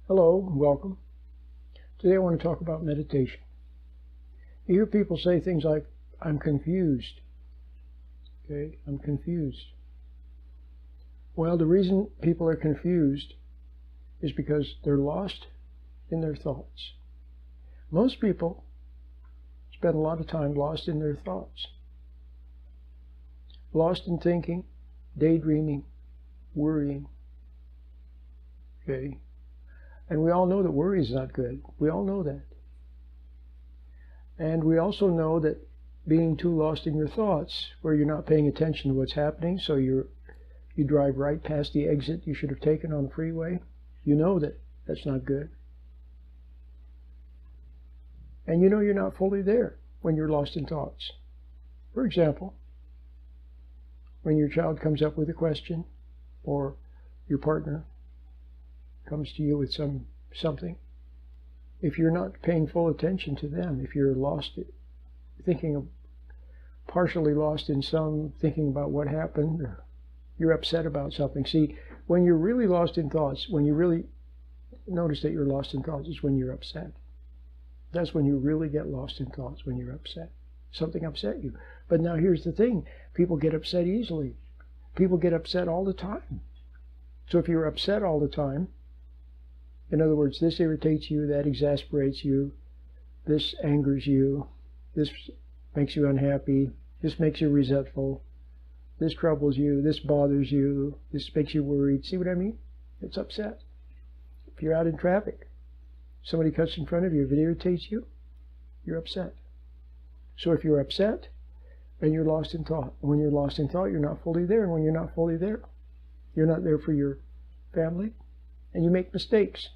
Hello, and welcome. Today I want to talk about meditation. You hear people say things like, I'm confused. Okay, I'm confused. Well, the reason people are confused is because they're lost in their thoughts. Most people spend a lot of time lost in their thoughts. Lost in thinking, daydreaming, worrying. Okay. And we all know that worry is not good. We all know that. And we also know that being too lost in your thoughts, where you're not paying attention to what's happening, so you drive right past the exit you should have taken on the freeway, you know that that's not good. And you know you're not fully there when you're lost in thoughts. For example, when your child comes up with a question, or your partner comes to you with something, if you're not paying full attention to them, if you're lost, partially lost in thinking about what happened, or you're upset about something. See, when you're really lost in thoughts, when you really notice that you're lost in thoughts, is when you're upset. That's when you really get lost in thoughts, when you're upset. Something upset you. But now here's the thing, people get upset easily. People get upset all the time. So if you're upset all the time, in other words, this irritates you, that exasperates you, this angers you, this makes you unhappy, this makes you resentful, this troubles you, this bothers you, this makes you worried. See what I mean? It's upset. If you're out in traffic, somebody cuts in front of you, if it irritates you, you're upset. So if you're upset, then you're lost in thought. And when you're lost in thought, you're not fully there. And when you're not fully there, you're not there for your family, and you make mistakes.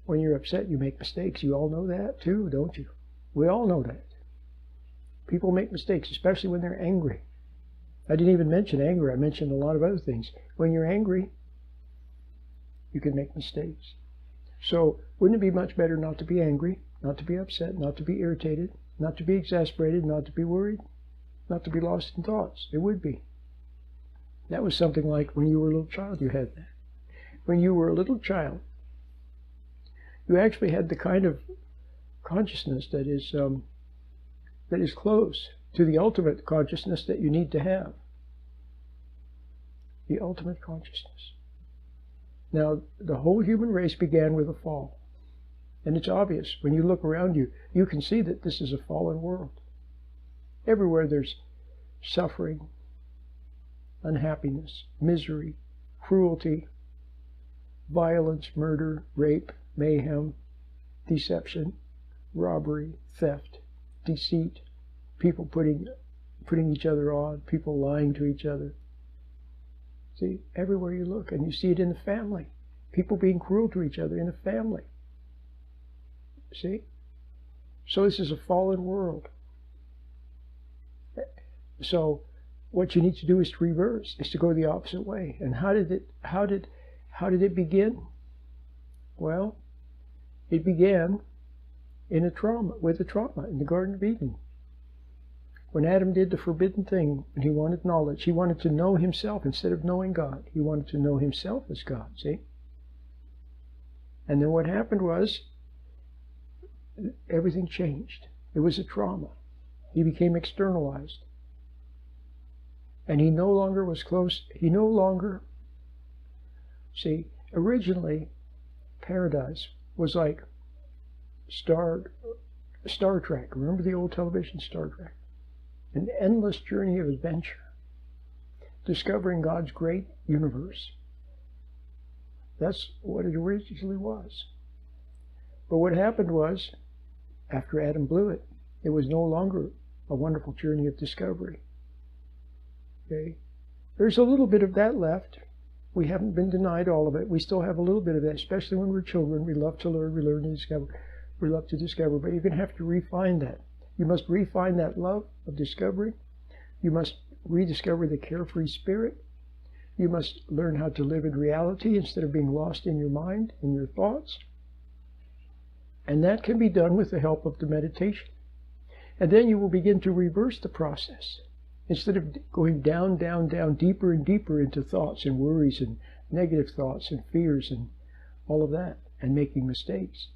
When you're upset, you make mistakes. You all know that too, don't you? We all know that. People make mistakes, especially when they're angry. I didn't even mention anger. I mentioned a lot of other things. When you're angry, you can make mistakes. So wouldn't it be much better not to be angry, not to be upset, not to be irritated, not to be exasperated, not to be worried, not to be lost in thoughts? It would be. That was something like when you were a little child, you had that. When you were a little child, you actually had the kind of consciousness that is close to the ultimate consciousness that you need to have. The ultimate consciousness. Now, the whole human race began with a fall. And it's obvious. When you look around you, you can see that this is a fallen world. Everywhere there's suffering, unhappiness, misery, cruelty, violence, murder, rape, mayhem, deception, robbery, theft, deceit, people putting each other on, people lying to each other. See, everywhere you look, and you see it in the family. People being cruel to each other in a family. See? So this is a fallen world. So what you need to do is to reverse, is to go the opposite way. And how did it begin? Well, it began with a trauma in the Garden of Eden. When Adam did the forbidden thing, and he wanted knowledge, he wanted to know himself instead of knowing God. He wanted to know himself as God, see? And then what happened was, everything changed. It was a trauma. He became externalized. And he no longer was close. He no longer, see, originally, paradise was like Star Trek. Remember the old television Star Trek? An endless journey of adventure, discovering God's great universe. That's what it originally was. But what happened was, after Adam blew it, it was no longer a wonderful journey of discovery. Okay? There's a little bit of that left. We haven't been denied all of it. We still have a little bit of that, especially when we're children. We love to learn, we learn to discover. We love to discover, but you're going to have to refine that. You must refine that love of discovery. You must rediscover the carefree spirit. You must learn how to live in reality instead of being lost in your mind, in your thoughts. And that can be done with the help of the meditation. And then you will begin to reverse the process. Instead of going down, down, down, deeper and deeper into thoughts and worries and negative thoughts and fears and all of that and making mistakes.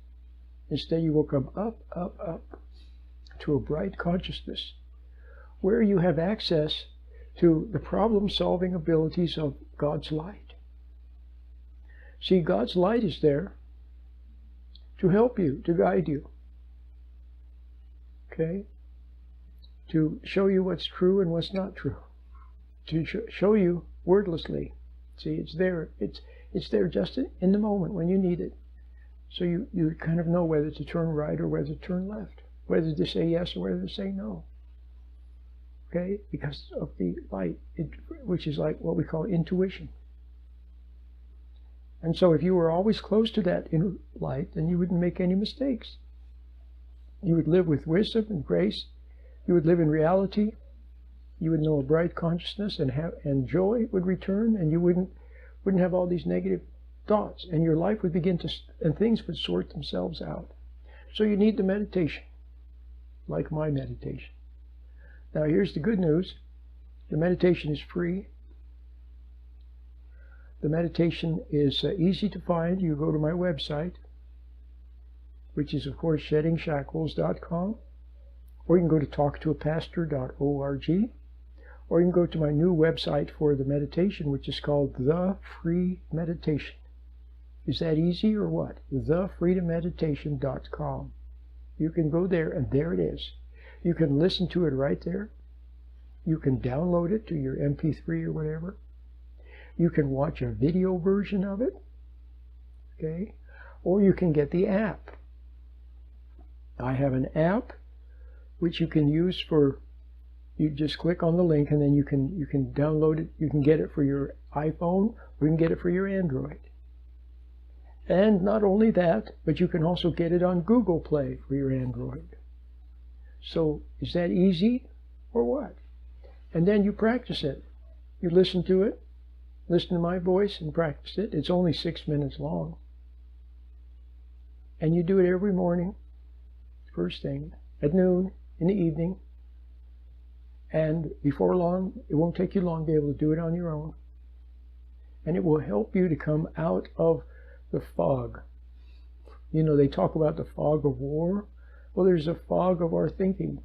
Instead, you will come up, up, up to a bright consciousness where you have access to the problem-solving abilities of God's light. See, God's light is there to help you, to guide you, okay? To show you what's true and what's not true, to show you wordlessly. See, it's there. It's there just in the moment when you need it. So you kind of know whether to turn right or whether to turn left, whether to say yes or whether to say no. Okay? Because of the light, which is like what we call intuition. And so if you were always close to that inner light, then you wouldn't make any mistakes. You would live with wisdom and grace. You would live in reality. You would know a bright consciousness, and joy would return, and you wouldn't have all these negative thoughts, and your life would begin to, and things would sort themselves out. So you need the meditation, like my meditation. Now here's the good news. The meditation is free. The meditation is easy to find. You go to my website, which is, of course, sheddingshackles.com, or you can go to talktoapastor.org, or you can go to my new website for the meditation, which is called The Free Meditation. Is that easy or what? thefreedommeditation.com. You can go there, and there it is. You can listen to it right there. You can download it to your MP3 or whatever. You can watch a video version of it, okay? Or you can get the app. I have an app which you can use for, you just click on the link and then you can download it. You can get it for your iPhone or you can get it for your Android. And not only that, but you can also get it on Google Play for your Android. So is that easy or what? And then you practice it. You listen to it. Listen to my voice and practice it. It's only 6 minutes long. And you do it every morning, first thing, at noon, in the evening. And before long, it won't take you long to be able to do it on your own. And it will help you to come out of the fog. You know, they talk about the fog of war. Well, there's a fog of our thinking.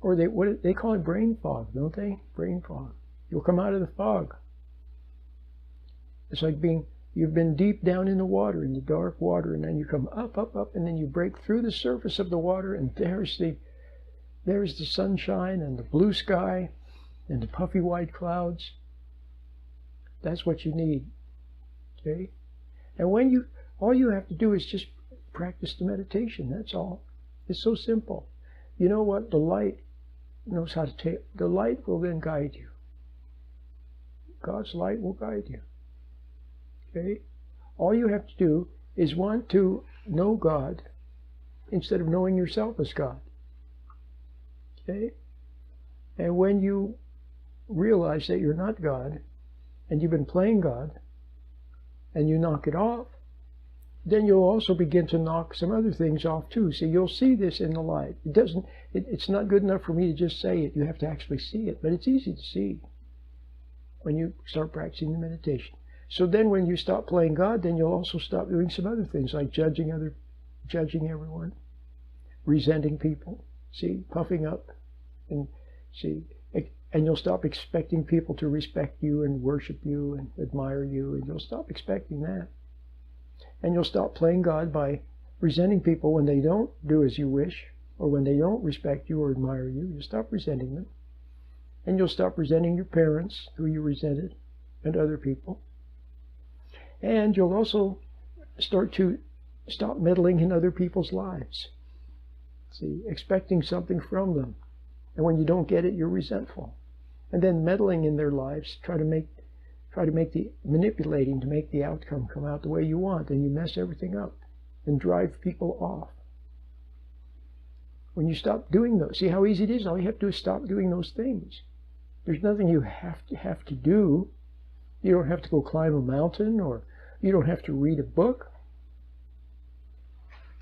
Or they call it brain fog, don't they? Brain fog. You'll come out of the fog. It's like you've been deep down in the water, in the dark water, and then you come up, up, up, and then you break through the surface of the water, and there's the sunshine and the blue sky and the puffy white clouds. That's what you need, okay? And all you have to do is just practice the meditation, that's all. It's so simple. You know what? The light knows how to take, the light will then guide you. God's light will guide you. Okay? All you have to do is want to know God instead of knowing yourself as God. Okay? And when you realize that you're not God, and you've been playing God, and you knock it off, then you'll also begin to knock some other things off too. See, you'll see this in the light. It's not good enough for me to just say it. You have to actually see it. But it's easy to see when you start practicing the meditation. So then when you stop playing God, then you'll also stop doing some other things like judging everyone, resenting people, see, puffing up, and you'll stop expecting people to respect you and worship you and admire you, and you'll stop expecting that. And you'll stop playing God by resenting people when they don't do as you wish, or when they don't respect you or admire you. You'll stop resenting them. And you'll stop resenting your parents, who you resented, and other people. And you'll also start to stop meddling in other people's lives. See, expecting something from them. And when you don't get it, you're resentful. And then meddling in their lives, try to make manipulating to make the outcome come out the way you want, and you mess everything up and drive people off. When you stop doing those, see how easy it is? All you have to do is stop doing those things. There's nothing you have to do. You don't have to go climb a mountain, or you don't have to read a book.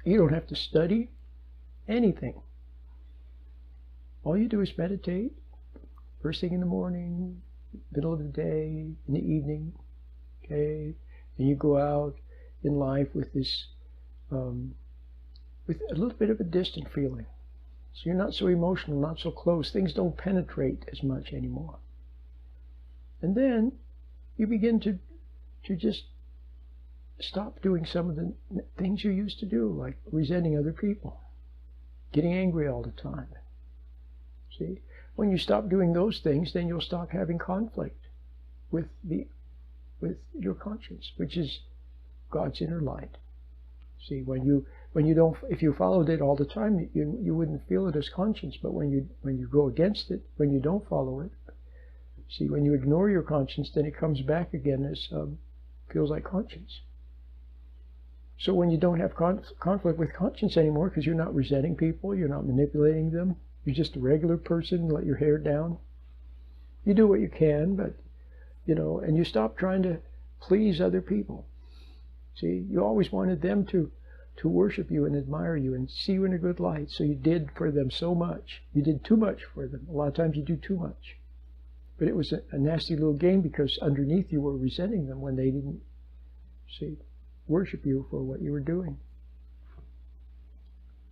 You don't have to study anything. All you do is meditate, first thing in the morning, middle of the day, in the evening, okay? And you go out in life with this, with a little bit of a distant feeling. So you're not so emotional, not so close. Things don't penetrate as much anymore. And then you begin to just stop doing some of the things you used to do, like resenting other people, getting angry all the time. See, when you stop doing those things, then you'll stop having conflict with your conscience, which is God's inner light. See, when you don't, if you followed it all the time, you wouldn't feel it as conscience. But when you go against it, when you don't follow it, see, when you ignore your conscience, then it comes back again as feels like conscience. So when you don't have conflict with conscience anymore, because you're not resenting people, you're not manipulating them, you're just a regular person, let your hair down. You do what you can, but, and you stop trying to please other people. See, you always wanted them to worship you and admire you and see you in a good light, so you did for them so much. You did too much for them. A lot of times you do too much. But it was a nasty little game, because underneath you were resenting them when they didn't, see, worship you for what you were doing.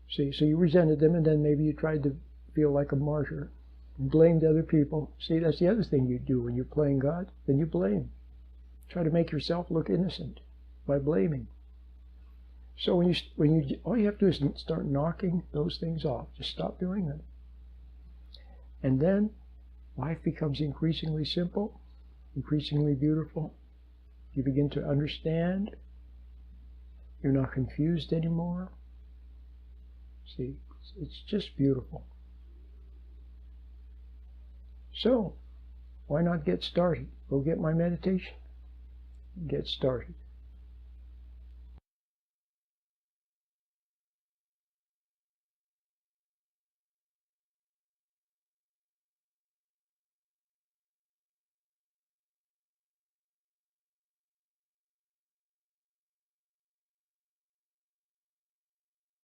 See, so you resented them, and then maybe you tried to feel like a martyr and blamed other people. See, that's the other thing you do when you're playing God. Then you blame. Try to make yourself look innocent by blaming. So when you all you have to do is start knocking those things off. Just stop doing them. And then life becomes increasingly simple, increasingly beautiful. You begin to understand. You're not confused anymore. See, it's just beautiful. So, why not get started? Go get my meditation. Get started.